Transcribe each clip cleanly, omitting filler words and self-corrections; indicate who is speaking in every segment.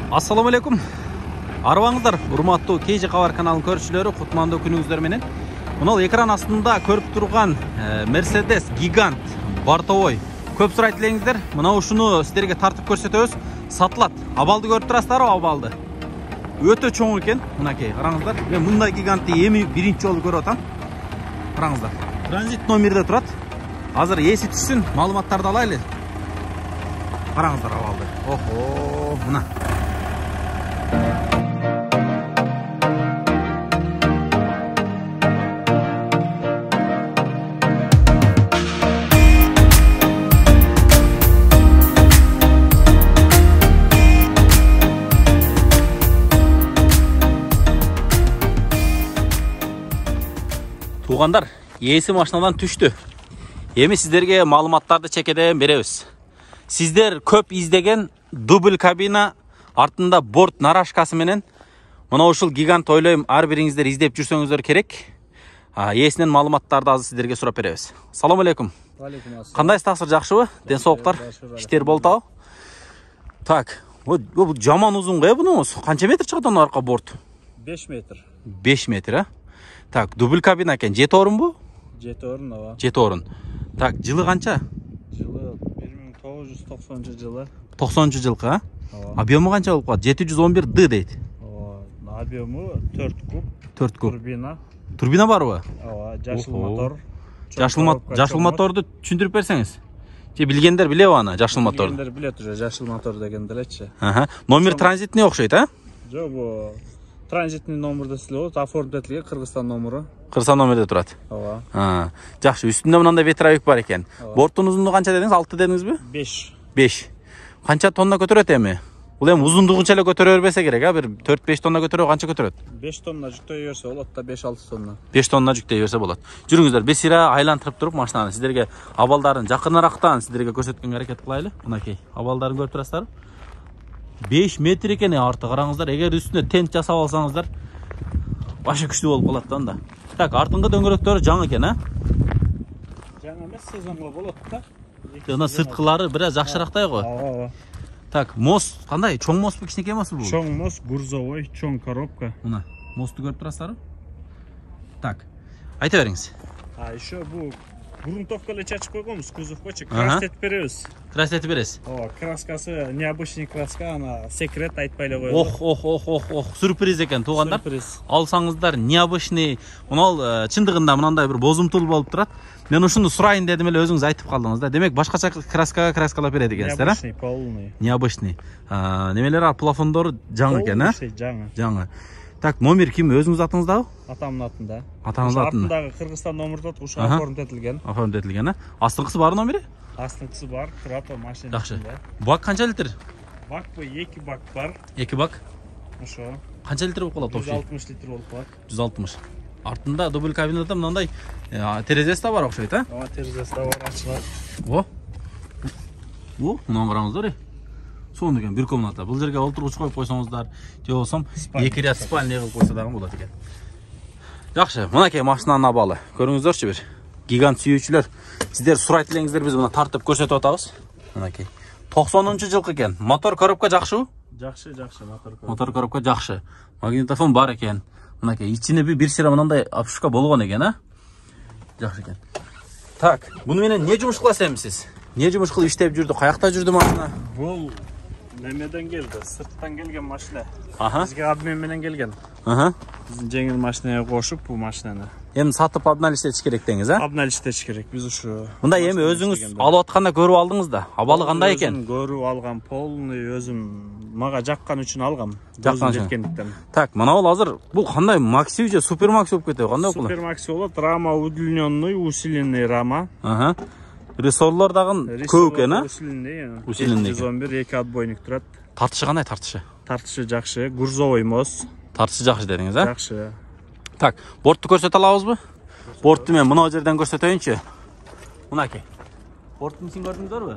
Speaker 1: Assalamu alaikum. Арбаңыздар, урматтуу KG Кабар каналынын көрүүчүлөрү, кутмандуу күнүңүздөр менен. Мына экран астында көрүп турган Mercedes Gigant бортовой. Көп сурайт элеңиздер. Мына ушуну сиздерге тартып көрсөтөбүз. Сатылат. Абалды көрүп турасыздарбы, абалды. Өтө чоң экен. Мынакей, караңыздар. Мен мындай гигантты эми биринчи жолу көрүп атам. Караңыздар. Транзит номерде турат. Азыр эси түшсүн, маалыматтарды алайлы. Караңыздар абалды. Охо, мына. Туғандар, ээси машинадан түштү. Эми сиздерге маалыматтарды чекеден беребиз. Сиздер көп издеген дубль кабина артында борт нарашкасы менен мына ушул гигант ойлойм ар бириңиздер издеп жүрсөңүздөр керек. Ээсинен маалыматтарды азыр сиздерге сурап беребиз. Салам алейкум. Кандай тақсыр, жакшыбы? Ден соолуктар, иштер болтабы? Так, бул жаман узун го бунуңуз. Канча метр чыгат анын арка борт?
Speaker 2: 5 метр.
Speaker 1: 5 метр, а? Так, дубль кабина экен. 7 орун бу?
Speaker 2: 7 орун, ооба.
Speaker 1: 7 орун. Так, жылы канча?
Speaker 2: Жылы 1990 жылы.
Speaker 1: 90 жылкы, а? Объему канча болуп калат? 711 д дейт.
Speaker 2: Ооба. Объему 4 куб.
Speaker 1: 4 куб.
Speaker 2: Турбина.
Speaker 1: Турбина барбы?
Speaker 2: Ооба, жашыл мотор.
Speaker 1: Жашыл моторду түшүндүрүп берсеңиз. Же билгендер билеби аны, жашыл моторду?
Speaker 2: Билгендер билет уже, жашыл мотор деген делечи.
Speaker 1: Номер транзитный окшойт, а?
Speaker 2: Жок, бу транзитный номерде силе болот, оформить этилген Кыргызстан номеру.
Speaker 1: Кыргызстан номерде турат.
Speaker 2: Ооба.
Speaker 1: Жакшы, үстүндө мындай ветровик бар экен. Борттун узундугу канча дедиңиз? 6 дедиңизби?
Speaker 2: 5.
Speaker 1: 5. Канча тонна көтөрөт эми? Бул эми узундугунча эле көтөрө бербесе керек, а? Бир 4-5 тонна көтөрө канча көтөрөт?
Speaker 2: 5 тонна жүктөй берсе болот да, 5-6 тонна.
Speaker 1: 5 тонна жүктөй берсе болот. Жүрүңүздөр, бесира айлантырып туруп машинаны сиздерге абалдарын жакынырактан сиздерге көрсөткөнгө аракет кылайлы. Мынакей, абалдарын көрүп турасыздарбы? 5 метр экен арты, караңыздар. Эгер үстүнө тент жасап алсаңыздар, башы күчтүү болуп калат да анда. Так, артыңкы дөңгөлөктөрү жаңы экен, а?
Speaker 2: Жаңы эмес, сезонго болот да.
Speaker 1: Жана сырткылары бир аз жакшырактай го.
Speaker 2: Ооба.
Speaker 1: Так, мост кандай? Чоң мостпу, кичинекей мостпу бул?
Speaker 2: Чоң мост, грузовой, чоң коробка.
Speaker 1: Мына, мосту көрүп турасыздарбы? Так. Айта бериңиз.
Speaker 2: Еще бу грунтовка эле чачып койгонбуз, кузовкочу красить беребиз.
Speaker 1: Красить бересиз.
Speaker 2: Ооба, краскасы необычный краска, ана секрет айтпай эле коелу.
Speaker 1: Ох, сюрприз экен, туугандар.
Speaker 2: Сюрприз.
Speaker 1: Алсаңыздар, необычный. Мына чындыгында мынандай бир бозумтул болуп турат. Мен ушуну сурайын дедим эле, өзүңүз айтып калдыңыз да. Демек башкача краскалап берет экенсиздер, а?
Speaker 2: Необычный, полный.
Speaker 1: Необычный. Немелер, плафондору жаңы экен, а? Жаңы. Так, номер ким? Өзүңүз атыңыздабы?
Speaker 2: Атамдын атында.
Speaker 1: Атаңыздын атында.
Speaker 2: Артындагы Кыргызстан номерде ушу оформить этилген.
Speaker 1: Оформить этилген, а? Астыңкысы бар номери?
Speaker 2: Астыңкысы бар, турат о машина.
Speaker 1: Жакшы. Бак канча литр?
Speaker 2: Бак бу 2 бак бар.
Speaker 1: 2 бак.
Speaker 2: Ошо.
Speaker 1: Канча литр болуп калат общий?
Speaker 2: 160 литр болуп калат.
Speaker 1: 160. Артында дубль кабинада мындай терезеси да бар окшойт, а?
Speaker 2: Ооба, терезеси да бар, ачылат.
Speaker 1: Мына караңыздар. Сонун экен, бир комната. Бул жерге олтургуч коюп койсоңуздар, же болсом 2 ряд спальня кылып койсо дагы болот экен. Жакшы, мынакей машинанын абалы. Көрүңүздөрчү бир. Гигант сүйүүчүлөр, сиздер сурайт элеңиздер, биз мына тартып көрсөтүп атабыз. Мынакей. 90-жылкы экен. Мотор коробка жакшыбы?
Speaker 2: Жакшы, мотор коробка.
Speaker 1: Мотор коробка жакшы. Магнитофон бар экен. Мынакей, ичине бир сыра мындай апшка болгон экен, а? Жакшы экен. Так, буну менен не жумуш кыласыз эми сиз? Не жумуш кылып иштеп жүрдү? Каякта жүрдү машина?
Speaker 2: Бул немеден келди, сырттан келген машина.
Speaker 1: Бизге
Speaker 2: обмен менен келген. Биздин жеңил машинага кошуп бул машинаны.
Speaker 1: Эми сатып обналиштетиш керек деңиз, а?
Speaker 2: Обналиштетиш керек. Биз ушу.
Speaker 1: Мындай эми өзүңүз алып атканда көрүп алдыңыз да. Абалы кандай экен?
Speaker 2: Көрүп алгам, полный өзүм мага жаккан үчүн алгам.
Speaker 1: Жаккан үчүн. Так, мына бул азыр бул кандай Макси же Супер Макси болуп кетеби? Кандай болот?
Speaker 2: Супер Макси болот, рама удлиненный, усиленный рама.
Speaker 1: Рессорлор дагы көп экен, а?
Speaker 2: Усиленный.
Speaker 1: 211,
Speaker 2: 2 отбойник турат.
Speaker 1: Тартышы кандай, тартышы?
Speaker 2: Тартышы жакшы, грузовой мост.
Speaker 1: Тартышы жакшы дедиңиз, а?
Speaker 2: Жакшы.
Speaker 1: Так, бортту көрсөтө алабызбы? Бортту мен мына жерден көрсөтөйүнчү. Мынакей. Борттун ичин көрдүңүздөрбү?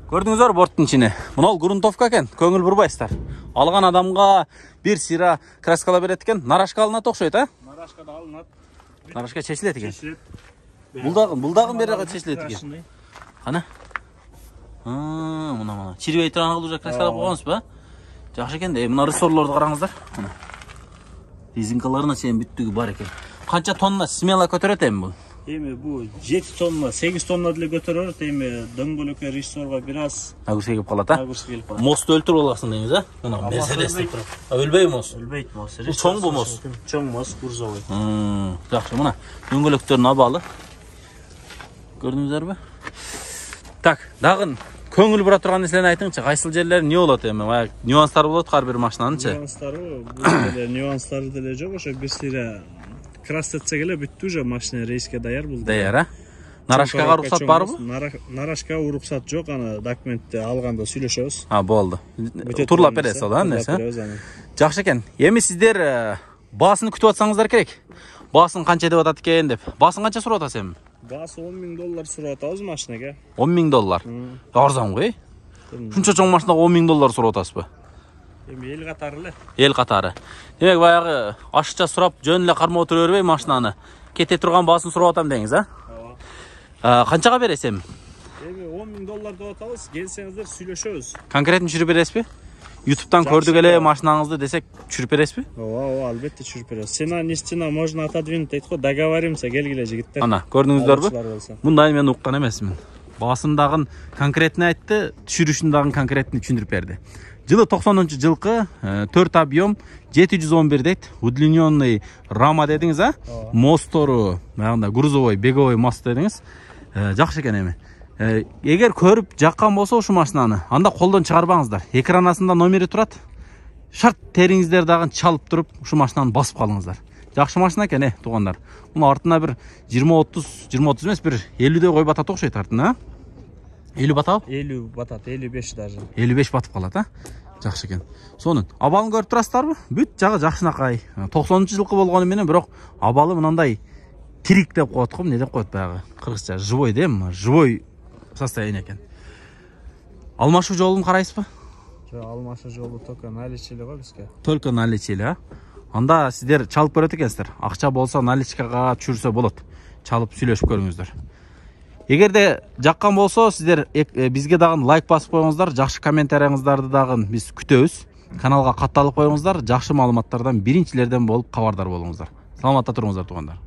Speaker 1: Көрдүңүздөр борттун ичине. Мына грунтовка экен, көңүл бурбайсыздар. Алган адамга бир сыра краскалап берет экен, нарашка алынат окшойт, а?
Speaker 2: Нарашка да алынат.
Speaker 1: Нарашка чечилет экен.
Speaker 2: Чечилет.
Speaker 1: Булдагын бери чечилет экен. Кана? Мына. Чирбей тұрған қылып жақ қайсалап қойғансыз ба? Жақшы екен де, мына рессорларды қараңыздар. Резинкаларына сен бүттігі бар екен. Қанша тонна смело көтереді бұл?
Speaker 2: Эми бу 7 тонна, 8 тонна деле көтөрөт. Эми дөңгөлөккө рессорго бир аз
Speaker 1: Агырсы келип калат, а?
Speaker 2: агырсы келип калат.
Speaker 1: Мосту өлтүрүп аласың деймиз, а? Мына Мерседес. Өлбөй мост.
Speaker 2: Өлбөйт мост.
Speaker 1: Бул чоң бу мост.
Speaker 2: Чоң мост, курзовый.
Speaker 1: Жакшы, мына дөңгөлөктөрүн абалы. Көрдүңүздөрбү? Так, дагы көңүл бура турган нерселерди айтыңызчы. Кайсыл жерлери эмне болот эми? Баягы нюанстар болот ар бир машинанынчы.
Speaker 2: Нюанстары, бул деле нюанстары деле жок, ошо бир сыйра красетсе эле бүттү уже машина рейске даяр бул.
Speaker 1: Даяр, а? Нарашкага уруксат барбы?
Speaker 2: Нарашкага уруксат жок, аны документти алганда сүйлөшөбүз.
Speaker 1: Болду. Турлап бересиз ал, нерсе. Жакшы экен. Эми сиздер баасын күтүп атсаңыздар керек. Баасын канча деп атат экен деп. Баасын канча сурап атасыз эми?
Speaker 2: Баасы $10,000 сурап атабыз машинага.
Speaker 1: $10,000. Арзан го, Шунча чоң машинага $10,000 сурап атасызбы?
Speaker 2: Эми эл катары эле.
Speaker 1: Эл катары. Демек баягы ашыкча сурап жөн эле кармап отура бербей машинаны. Кете турган баасын сурап атам деңиз, а? Канчага бересиз эми?
Speaker 2: Эми $10,000 деп атабыз. Келсеңиздер сүйлөшөбүз.
Speaker 1: Конкретин түшүрүп бересизби? YouTube'дан көрдүк эле машинаңызды десек түшүрүп бересизби?
Speaker 2: Ооба, албетте түшүрүп беребиз. Цена нестина можно отодвинуть дейт го, договоримся, келгиле жигиттер.
Speaker 1: Ана, көрдүңүздөрбү? Мындай мен уккан эмесмин. Баасын дагы конкретин айтты, түшүрүшүн дагы конкретин түшүндүрүп берди. Жылы 90-жылкы 4 объем 711 дейт. Удлиненный рама дедиңиз, а? Мостору, баягында грузовой, беговой мост дедиңиз. Жакшы экен эми. Эгер көрүп жаккан болсо ушу машинаны, анда колдон чыгарбаңыздар. Экран астында номери турат. Шарт териңиздер дагы чалып туруп, ушу машинаны басып калыңыздар. Жакшы машина экен, туугандар. Муну артына бир 20-30 эмес, бир 50дөй кой батат окшойт артына, а? 50 батабы?
Speaker 2: 50 батат, 55 даже.
Speaker 1: 55 батып калат, а? Жакшы экен. Сонун абалын көрүп турасыздарбы? Бүт жагы жакшынакай. 90-жылкы болгону менен, бирок абалы мынандай тирик деп коет го, эмне деп коет баягы? Кыргызча живой дейм, живой состояние экен. Алмашуу жолун карайсызбы?
Speaker 2: Жок, алмашуу жолу только наличили го бизге.
Speaker 1: Только наличили, а? Анда сиздер чалып көрөт экенсиздер. Акча болсо наличкага түшүрсө болот. Чалып сүйлөшүп көрүңүздөр. Эгерде жаккан болсо сиздер бизге дагы лайк басып коюңуздар, жакшы комментарияңыздарды дагы биз күтөбүз. Каналга катталып коюңуздар, жакшы маалыматтардан биринчилерден болуп кабардар болуңуздар. Саламатта туруңуздар, туугандар.